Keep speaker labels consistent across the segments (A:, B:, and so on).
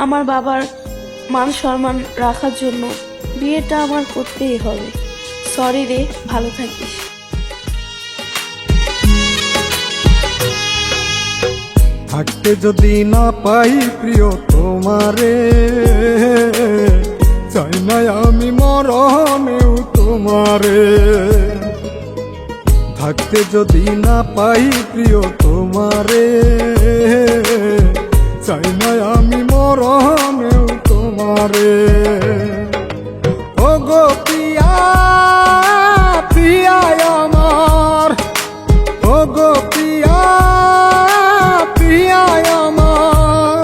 A: আমার বাবার মান সম্মান রাখার জন্য বিয়েটা আমার করতেই হবে। সরি রে, ভালো থাকিস।
B: থাকতে যদি না পাই প্রিয় তোমারে, চাই না আমি মরণেও তোমারে। থাকতে যদি না পাই প্রিয় তোমারে, চাই না আমি মরণেও তোমারে। ও গো প্রিয়া, প্রিয়া আমার, ও গো প্রিয়া, প্রিয়া আমার।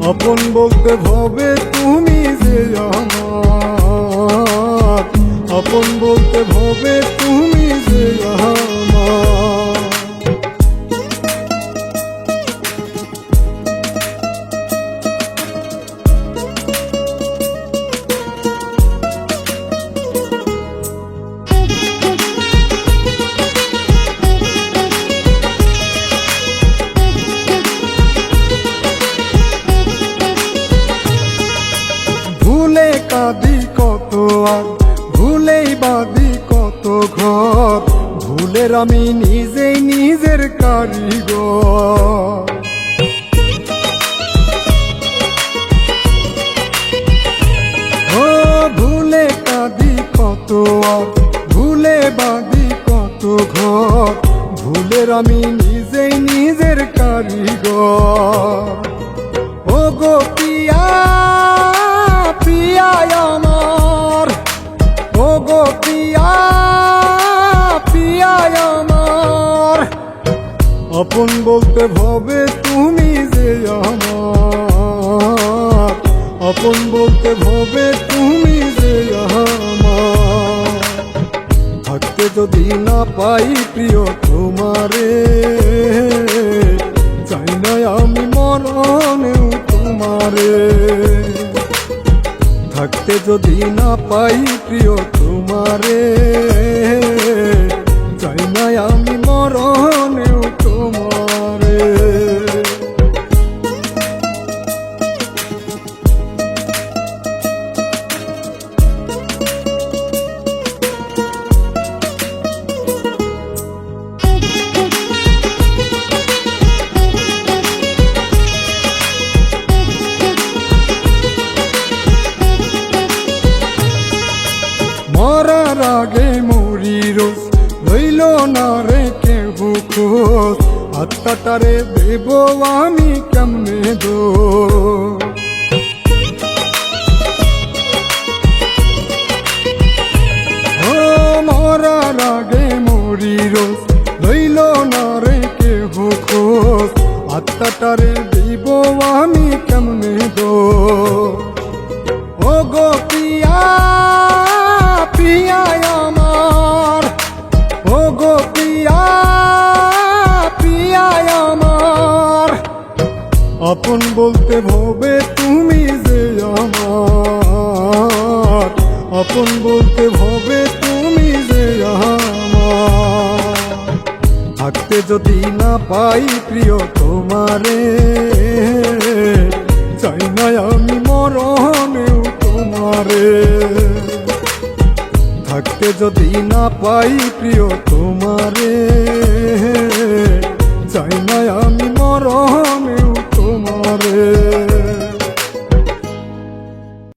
B: আপন বলতে ভবে তুমি যে আমার, আপন বলতে ভবে তুমি যে আমার। ভুলে কাঁদি কত আর ভুলেই বাঁধি কত ঘর, ভুলের আমি নিজেই নিজের কারিগর। ও ভুলে কাঁদি কত আর ভুলে বাঁধি কত ঘর, ভুলের আমি নিজেই নিজের কারিগর। ও গো প্রিয়া, প্রিয়া আমার, ও গো প্রিয়া, প্রিয়া আমার। আপন বলতে ভবে তুমি যে আমার, আপন বলতে ভবে তুমি যে আমার। থাকতে যদি না পাই প্রিয় তোমারে, চাই না আমি মরণেও তোমারে। থাকতে যদি না পাই প্রিয় তোমারে, চাই না আমি মরণেও তোমারে। মরার আগে মরি রোজ, রইল না রে কেহ খোঁজ, আত্মাটারে দেব আমি কেমনে দো। ও মরার আগে মরি রোজ, রইল না রে কেহ খোঁজ, আত্মাটারে দেব আমি কেমনে দো। ও গো প্রিয়া, প্রিয়া আমার, ও গো প্রিয়া, প্রিয়া আমার। আপন বলতে ভবে তুমি যে আমার, আপন বলতে ভবে তুমি যে আমার। থাকতে যদি না পাই প্রিয় তোমারে, চাই না আমি মরণেও তোমারে। থাকতে যদি না পাই প্রিয় তোমারে, চাই না আমি মরণেও তোমারে।